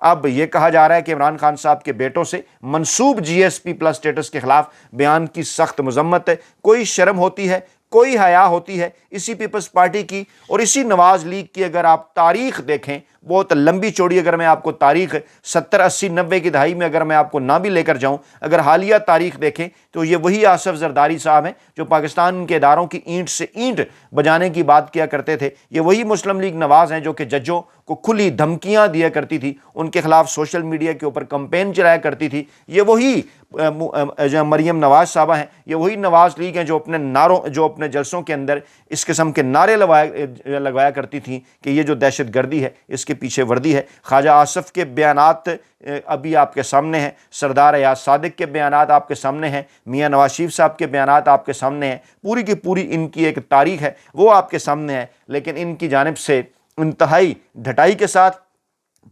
اب یہ کہا جا رہا ہے کہ عمران خان صاحب کے بیٹوں سے منسوب GSP+ اسٹیٹس کے خلاف بیان کی سخت مذمت ہے۔ کوئی شرم ہوتی ہے، کوئی حیا ہوتی ہے اسی پیپلز پارٹی کی اور اسی نواز لیگ کی؟ اگر آپ تاریخ دیکھیں، بہت لمبی چوڑی، اگر میں آپ کو تاریخ 70 80 90 کی دہائی میں اگر میں آپ کو نہ بھی لے کر جاؤں، اگر حالیہ تاریخ دیکھیں تو یہ وہی آصف زرداری صاحب ہیں جو پاکستان کے اداروں کی اینٹ سے اینٹ بجانے کی بات کیا کرتے تھے۔ یہ وہی مسلم لیگ نواز ہیں جو کہ ججوں کو کھلی دھمکیاں دیا کرتی تھی، ان کے خلاف سوشل میڈیا کے اوپر کمپین چلایا کرتی تھی۔ یہ وہی مریم نواز صاحبہ ہیں، یہ وہی نواز لیگ ہیں جو اپنے جلسوں کے اندر اس قسم کے نعرے لگوایا کرتی تھیں کہ یہ جو دہشت گردی ہے اس کے پیچھے وردی ہے۔ خواجہ آصف کے بیانات ابھی آپ کے سامنے ہیں، سردار ایاز صادق کے بیانات آپ کے سامنے ہیں، میاں نواز شریف صاحب کے بیانات آپ کے سامنے ہیں، پوری کی پوری ان کی ایک تاریخ ہے وہ آپ کے سامنے ہے۔ لیکن ان کی جانب سے انتہائی ڈھٹائی کے ساتھ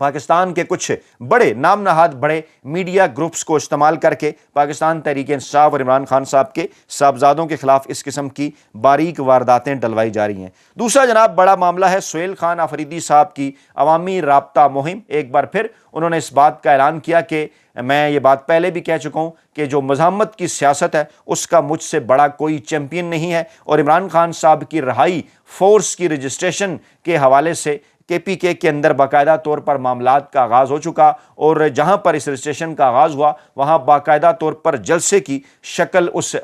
پاکستان کے کچھ بڑے نام نہاد بڑے میڈیا گروپس کو استعمال کر کے پاکستان تحریک انصاف اور عمران خان صاحب کے صاحبزادوں کے خلاف اس قسم کی باریک وارداتیں ڈلوائی جا رہی ہیں۔ دوسرا جناب بڑا معاملہ ہے سہیل خان آفریدی صاحب کی عوامی رابطہ مہم۔ ایک بار پھر انہوں نے اس بات کا اعلان کیا کہ میں یہ بات پہلے بھی کہہ چکا ہوں کہ جو مزاحمت کی سیاست ہے اس کا مجھ سے بڑا کوئی چیمپئن نہیں ہے، اور عمران خان صاحب کی رہائی فورس کی رجسٹریشن کے حوالے سے KPK کے اندر باقاعدہ طور پر معاملات کا آغاز ہو چکا، اور جہاں پر اس رجسٹریشن کا آغاز ہوا وہاں باقاعدہ طور پر جلسے کی شکل اس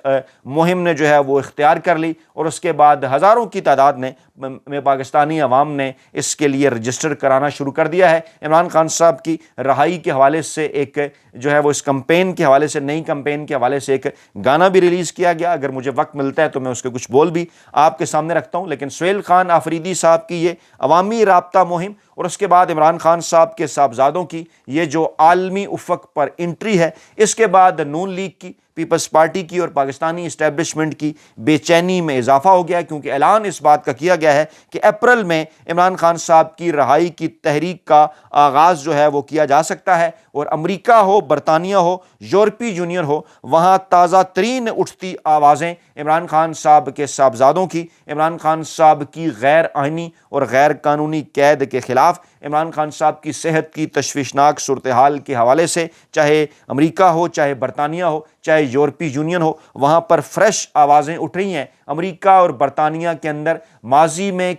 مہم نے جو ہے وہ اختیار کر لی، اور اس کے بعد ہزاروں کی تعداد میں پاکستانی عوام نے اس کے لیے رجسٹر کرانا شروع کر دیا ہے۔ عمران خان صاحب کی رہائی کے حوالے سے ایک جو ہے وہ اس کمپین کے حوالے سے، نئی کمپین کے حوالے سے ایک گانا بھی ریلیز کیا گیا۔ اگر مجھے وقت ملتا ہے تو میں اس کے کچھ بول بھی آپ کے سامنے رکھتا ہوں۔ لیکن سہیل خان آفریدی صاحب کی یہ عوامی رابطہ مہم اور اس کے بعد عمران خان صاحب کے صاحبزادوں کی یہ جو عالمی افق پر انٹری ہے، اس کے بعد نون لیگ کی، پیپلز پارٹی کی اور پاکستانی اسٹیبلشمنٹ کی بے چینی میں اضافہ ہو گیا، کیونکہ اعلان اس بات کا کیا گیا ہے کہ اپریل میں عمران خان صاحب کی رہائی کی تحریک کا آغاز جو ہے وہ کیا جا سکتا ہے، اور امریکہ ہو، برطانیہ ہو، یورپی یونین ہو، وہاں تازہ ترین اٹھتی آوازیں عمران خان صاحب کے صاحبزادوں کی، عمران خان صاحب کی غیر آئینی اور غیر قانونی قید کے خلاف، عمران خان صاحب کی صحت کی تشویشناک صورتحال کے حوالے سے، چاہے امریکہ ہو، چاہے برطانیہ ہو، چاہے یورپی یونین ہو، وہاں پر فریش آوازیں اٹھ رہی ہیں۔ امریکہ اور برطانیہ کے اندر ماضی میں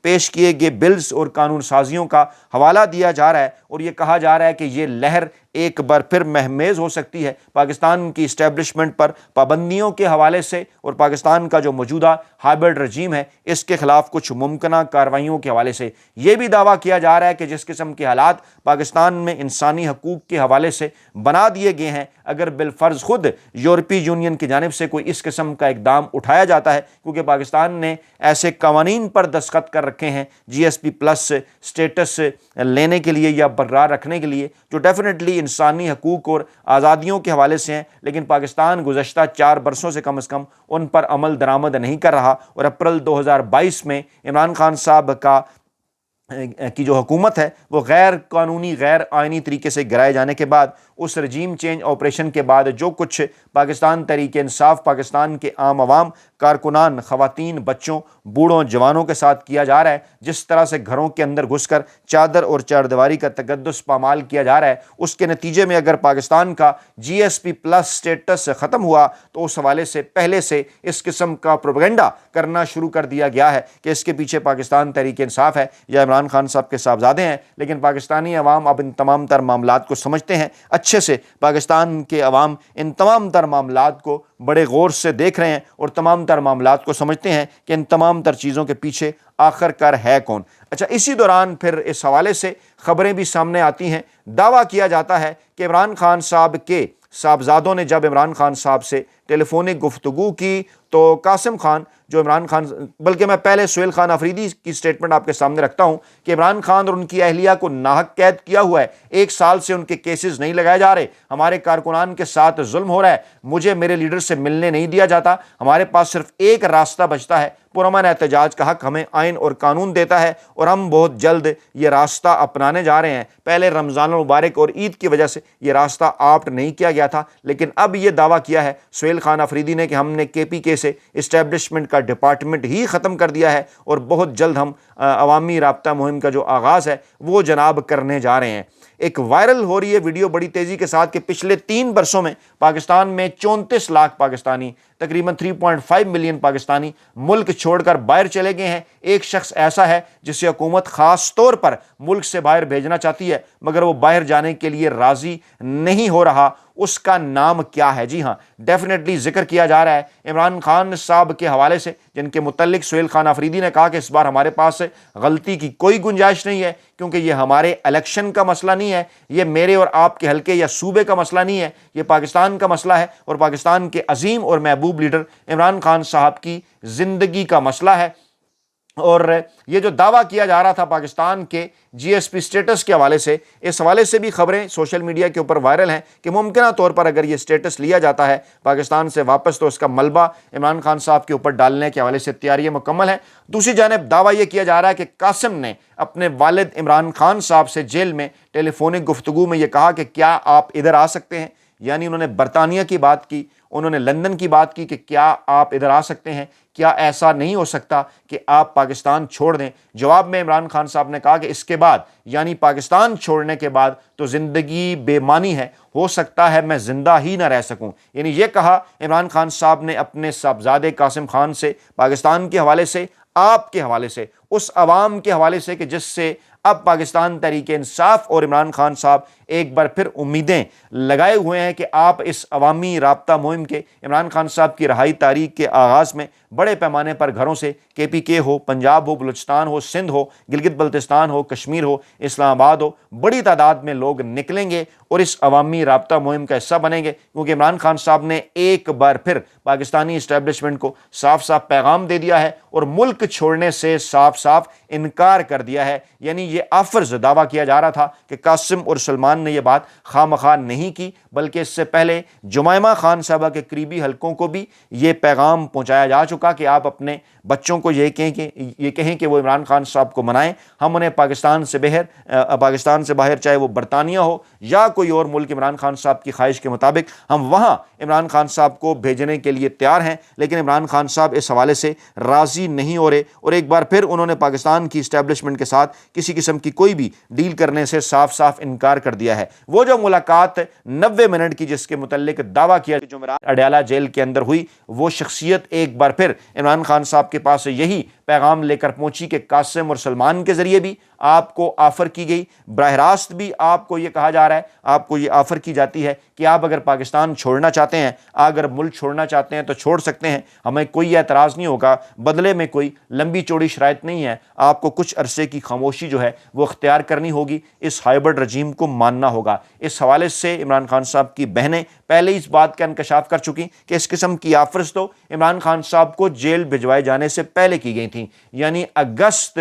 پیش کیے گئے بلز اور قانون سازیوں کا حوالہ دیا جا رہا ہے، اور یہ کہا جا رہا ہے کہ یہ لہر ایک بار پھر مہمیز ہو سکتی ہے پاکستان کی اسٹیبلشمنٹ پر پابندیوں کے حوالے سے، اور پاکستان کا جو موجودہ ہائبرڈ رجیم ہے اس کے خلاف کچھ ممکنہ کارروائیوں کے حوالے سے۔ یہ بھی دعویٰ کیا جا رہا ہے کہ جس قسم کے حالات پاکستان میں انسانی حقوق کے حوالے سے بنا دیے گئے ہیں، اگر بالفرض خود یورپی یونین کی جانب سے کوئی اس قسم کا اقدام اٹھایا جاتا ہے، کیونکہ پاکستان نے ایسے قوانین پر دستخط کر رکھے ہیں GSP+ اسٹیٹس لینے کے لیے یا برقرار رکھنے کے لیے، جو ڈیفینیٹلی انسانی حقوق اور آزادیوں کے حوالے سے ہیں، لیکن پاکستان گزشتہ 4 برسوں سے کم از کم ان پر عمل درآمد نہیں کر رہا، اور اپریل 2022 میں عمران خان صاحب کی جو حکومت ہے وہ غیر قانونی، غیر آئینی طریقے سے گرائے جانے کے بعد، اس رجیم چینج آپریشن کے بعد جو کچھ پاکستان تحریک انصاف پاکستان کے عام عوام، کارکنان، خواتین، بچوں، بوڑھوں، جوانوں کے ساتھ کیا جا رہا ہے، جس طرح سے گھروں کے اندر گھس کر چادر اور چاردیواری کا تقدس پامال کیا جا رہا ہے، اس کے نتیجے میں اگر پاکستان کا GSP+ اسٹیٹس ختم ہوا تو اس حوالے سے پہلے سے اس قسم کا پروپیگنڈا کرنا شروع کر دیا گیا ہے کہ اس کے پیچھے پاکستان تحریک انصاف ہے یا عمران خان صاحب کے صاحبزادے ہیں۔ لیکن پاکستانی عوام اب ان تمام تر معاملات کو سمجھتے ہیں اچھے سے، پاکستان کے عوام ان تمام تر معاملات کو بڑے غور سے دیکھ رہے ہیں اور تمام تر معاملات کو سمجھتے ہیں کہ ان تمام تر چیزوں کے پیچھے آخر کار ہے کون۔ اچھا، اسی دوران پھر اس حوالے سے خبریں بھی سامنے آتی ہیں، دعویٰ کیا جاتا ہے کہ عمران خان صاحب کے صاحبزادوں نے جب عمران خان صاحب سے ٹیلی فونک گفتگو کی تو قاسم خان جو عمران خان، بلکہ میں پہلے سہیل خان آفریدی کی سٹیٹمنٹ آپ کے سامنے رکھتا ہوں کہ عمران خان اور ان کی اہلیہ کو ناحق قید کیا ہوا ہے، 1 سال سے ان کے کیسز نہیں لگائے جا رہے، ہمارے کارکنان کے ساتھ ظلم ہو رہا ہے، مجھے میرے لیڈر سے ملنے نہیں دیا جاتا، ہمارے پاس صرف ایک راستہ بچتا ہے، پرامن احتجاج کا حق ہمیں آئین اور قانون دیتا ہے، اور ہم بہت جلد یہ راستہ اپنانے جا رہے ہیں۔ پہلے رمضان المبارک اور عید کی وجہ سے یہ راستہ آپٹ نہیں کیا گیا تھا، لیکن اب یہ دعویٰ کیا ہے سہیل خان آفریدی نے کہ ہم نے KPK سے اسٹیبلشمنٹ کا ڈپارٹمنٹ ہی ختم کر دیا ہے، اور بہت جلد ہم عوامی رابطہ مہم کا جو آغاز ہے وہ جناب کرنے جا رہے ہیں۔ ایک وائرل ہو رہی ہے ویڈیو بڑی تیزی کے ساتھ کہ پچھلے 3 برسوں میں پاکستان میں 34 لاکھ پاکستانی، تقریباً 3.5 ملین پاکستانی ملک چھوڑ کر باہر چلے گئے ہیں۔ ایک شخص ایسا ہے جسے حکومت خاص طور پر ملک سے باہر بھیجنا چاہتی ہے مگر وہ باہر جانے کے لیے راضی نہیں ہو رہا۔ اس کا نام کیا ہے؟ جی ہاں، ڈیفینیٹلی ذکر کیا جا رہا ہے عمران خان صاحب کے حوالے سے، جن کے متعلق سہیل خان آفریدی نے کہا کہ اس بار ہمارے پاس غلطی کی کوئی گنجائش نہیں ہے، کیونکہ یہ ہمارے الیکشن کا مسئلہ نہیں ہے، یہ میرے اور آپ کے حلقے یا صوبے کا مسئلہ نہیں ہے، یہ پاکستان کا مسئلہ ہے اور پاکستان کے عظیم اور محبوب لیڈر عمران خان صاحب کی زندگی کا مسئلہ ہے۔ اور یہ جو دعویٰ کیا جا رہا تھا پاکستان کے جی ایس پی سٹیٹس کے حوالے سے، اس حوالے سے بھی خبریں سوشل میڈیا کے اوپر وائرل ہیں کہ ممکنہ طور پر اگر یہ سٹیٹس لیا جاتا ہے پاکستان سے واپس تو اس کا ملبہ عمران خان صاحب کے اوپر ڈالنے کے حوالے سے تیاریاں مکمل ہیں۔ دوسری جانب دعویٰ یہ کیا جا رہا ہے کہ قاسم نے اپنے والد عمران خان صاحب سے جیل میں ٹیلی فونک گفتگو میں یہ کہا کہ کیا آپ ادھر آ سکتے ہیں، یعنی انہوں نے برطانیہ کی بات کی، انہوں نے لندن کی بات کی کہ کیا آپ ادھر آ سکتے ہیں، کیا ایسا نہیں ہو سکتا کہ آپ پاکستان چھوڑ دیں؟ جواب میں عمران خان صاحب نے کہا کہ اس کے بعد یعنی پاکستان چھوڑنے کے بعد تو زندگی بے معنی ہے، ہو سکتا ہے میں زندہ ہی نہ رہ سکوں۔ یعنی یہ کہا عمران خان صاحب نے اپنے صاحبزادے قاسم خان سے، پاکستان کے حوالے سے، آپ کے حوالے سے، اس عوام کے حوالے سے کہ جس سے اب پاکستان تحریک انصاف اور عمران خان صاحب ایک بار پھر امیدیں لگائے ہوئے ہیں کہ آپ اس عوامی رابطہ مہم کے، عمران خان صاحب کی رہائی تاریخ کے آغاز میں بڑے پیمانے پر گھروں سے کے پی کے ہو، پنجاب ہو، بلوچستان ہو، سندھ ہو، گلگت بلتستان ہو، کشمیر ہو، اسلام آباد ہو، بڑی تعداد میں لوگ نکلیں گے اور اس عوامی رابطہ مہم کا حصہ بنیں گے، کیونکہ عمران خان صاحب نے ایک بار پھر پاکستانی اسٹیبلشمنٹ کو صاف صاف پیغام دے دیا ہے اور ملک چھوڑنے سے صاف صاف انکار کر دیا ہے۔ یعنی یہ آفرز دعویٰ کیا جا رہا تھا کہ قاسم اور سلمان نے یہ بات خواہ مخواہ نہیں کی، بلکہ اس سے پہلے جمائمہ خان صاحبہ کے قریبی حلقوں کو بھی یہ پیغام پہنچایا جا چکا کہ آپ اپنے بچوں کو یہ کہیں کہ وہ عمران خان صاحب کو منائیں، ہم انہیں پاکستان سے باہر چاہے وہ برطانیہ ہو یا کوئی اور ملک عمران خان صاحب کی خواہش کے مطابق ہم وہاں عمران خان صاحب کو بھیجنے کے لیے تیار ہیں، لیکن عمران خان صاحب اس حوالے سے راضی نہیں ہو رہے اور ایک بار پھر انہوں نے پاکستان کی اسٹیبلشمنٹ کے ساتھ کسی قسم کی کوئی بھی ڈیل کرنے سے صاف صاف انکار کر دیا ہے۔ وہ جو ملاقات 90 منٹ کی جس کے متعلق دعویٰ کیا جو اڈیالہ جیل کے اندر ہوئی، وہ شخصیت ایک بار پھر عمران خان صاحب کے پاس یہی پیغام لے کر پہنچی کہ قاسم اور سلمان کے ذریعے بھی آپ کو آفر کی گئی، براہ راست بھی آپ کو یہ کہا جا رہا ہے، آپ کو یہ آفر کی جاتی ہے کہ آپ اگر پاکستان چھوڑنا چاہتے ہیں، اگر ملک چھوڑنا چاہتے ہیں تو چھوڑ سکتے ہیں، ہمیں کوئی اعتراض نہیں ہوگا، بدلے میں کوئی لمبی چوڑی شرائط نہیں ہے، آپ کو کچھ عرصے کی خاموشی جو ہے وہ اختیار کرنی ہوگی، اس ہائبرڈ رجیم کو ماننا ہوگا۔ اس حوالے سے عمران خان صاحب کی بہنیں پہلے اس بات کا انکشاف کر چکی کہ اس قسم کی آفرز تو عمران خان صاحب کو جیل بھجوائے جانے سے پہلے کی گئی تھیں، یعنی اگست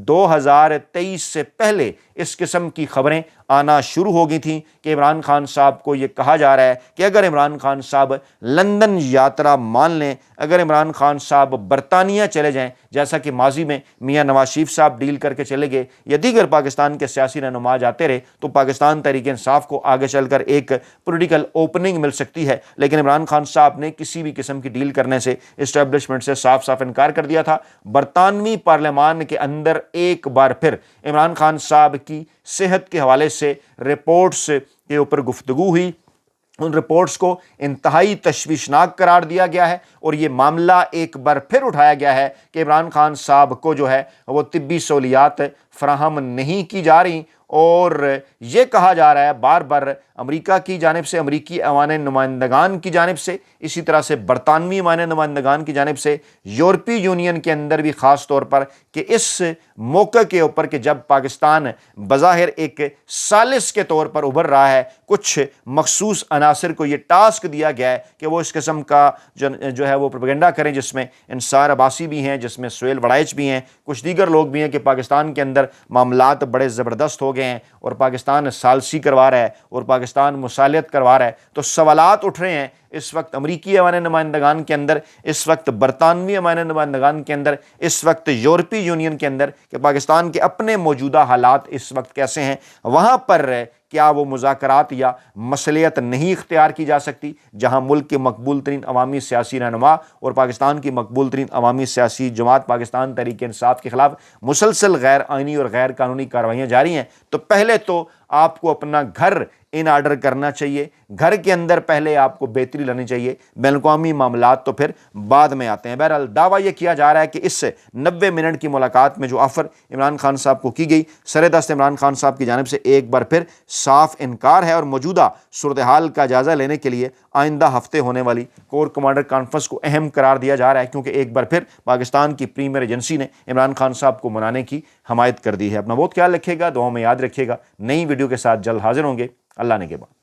2023 سے پہلے اس قسم کی خبریں آنا شروع ہو گئی تھیں کہ عمران خان صاحب کو یہ کہا جا رہا ہے کہ اگر عمران خان صاحب لندن یاترا مان لیں، اگر عمران خان صاحب برطانیہ چلے جائیں، جیسا کہ ماضی میں میاں نواز شریف صاحب ڈیل کر کے چلے گئے یا دیگر پاکستان کے سیاسی رہنما جاتے رہے، تو پاکستان تحریک انصاف کو آگے چل کر ایک پولیٹیکل اوپننگ مل سکتی ہے۔ لیکن عمران خان صاحب نے کسی بھی قسم کی ڈیل کرنے سے، اسٹیبلشمنٹ سے صاف صاف انکار کر دیا تھا۔ برطانوی پارلیمان کے اندر ایک بار پھر عمران خان صاحب کی صحت کے حوالے سے رپورٹس کے اوپر گفتگو ہوئی، ان رپورٹس کو انتہائی تشویشناک قرار دیا گیا ہے اور یہ معاملہ ایک بار پھر اٹھایا گیا ہے کہ عمران خان صاحب کو جو ہے وہ طبی سہولیات فراہم نہیں کی جا رہی، اور یہ کہا جا رہا ہے بار بار امریکہ کی جانب سے، امریکی ایوان نمائندگان کی جانب سے، اسی طرح سے برطانوی ایوان نمائندگان کی جانب سے، یورپی یونین کے اندر بھی خاص طور پر، کہ اس موقع کے اوپر کہ جب پاکستان بظاہر ایک ثالث کے طور پر ابھر رہا ہے، کچھ مخصوص عناصر کو یہ ٹاسک دیا گیا ہے کہ وہ اس قسم کا جو ہے وہ پروپیگنڈا کریں، جس میں انصار عباسی بھی ہیں، جس میں سہیل وڑائچ بھی ہیں، کچھ دیگر لوگ بھی ہیں، کہ پاکستان کے اندر معاملات بڑے زبردست ہو گئے ہیں اور پاکستان ثالثی کروا رہا ہے اور پاکستان مصالحت کروا رہا ہے۔ تو سوالات اٹھ رہے ہیں اس وقت امریکی ایوان نمائندگان کے اندر، اس وقت برطانوی ایوان نمائندگان کے اندر، اس وقت یورپی یونین کے اندر کہ پاکستان کے اپنے موجودہ حالات اس وقت کیسے ہیں، وہاں پر کیا وہ مذاکرات یا مصلحت نہیں اختیار کی جا سکتی، جہاں ملک کے مقبول ترین عوامی سیاسی رہنما اور پاکستان کی مقبول ترین عوامی سیاسی جماعت پاکستان تحریک انصاف کے خلاف مسلسل غیر آئینی اور غیر قانونی کارروائیاں جاری ہیں، تو پہلے تو آپ کو اپنا گھر ان آرڈر کرنا چاہیے، گھر کے اندر پہلے آپ کو بہتری لانی چاہیے، بین الاقوامی معاملات تو پھر بعد میں آتے ہیں۔ بہرحال دعویٰ یہ کیا جا رہا ہے کہ اس 90 منٹ کی ملاقات میں جو آفر عمران خان صاحب کو کی گئی، سر دست عمران خان صاحب کی جانب سے ایک بار پھر صاف انکار ہے، اور موجودہ صورتحال کا جائزہ لینے کے لیے آئندہ ہفتے ہونے والی کور کمانڈر کانفرنس کو اہم قرار دیا جا رہا ہے، کیونکہ ایک بار پھر پاکستان کی پریمیئر ایجنسی نے عمران خان صاحب کو منانے کی حمایت کر دی ہے۔ اپنا بہت خیال رکھیے گا، دعاؤں میں یاد رکھیے گا۔ نئی ویڈیو کے ساتھ جلد حاضر ہوں گے۔ اللہ نے کے بعد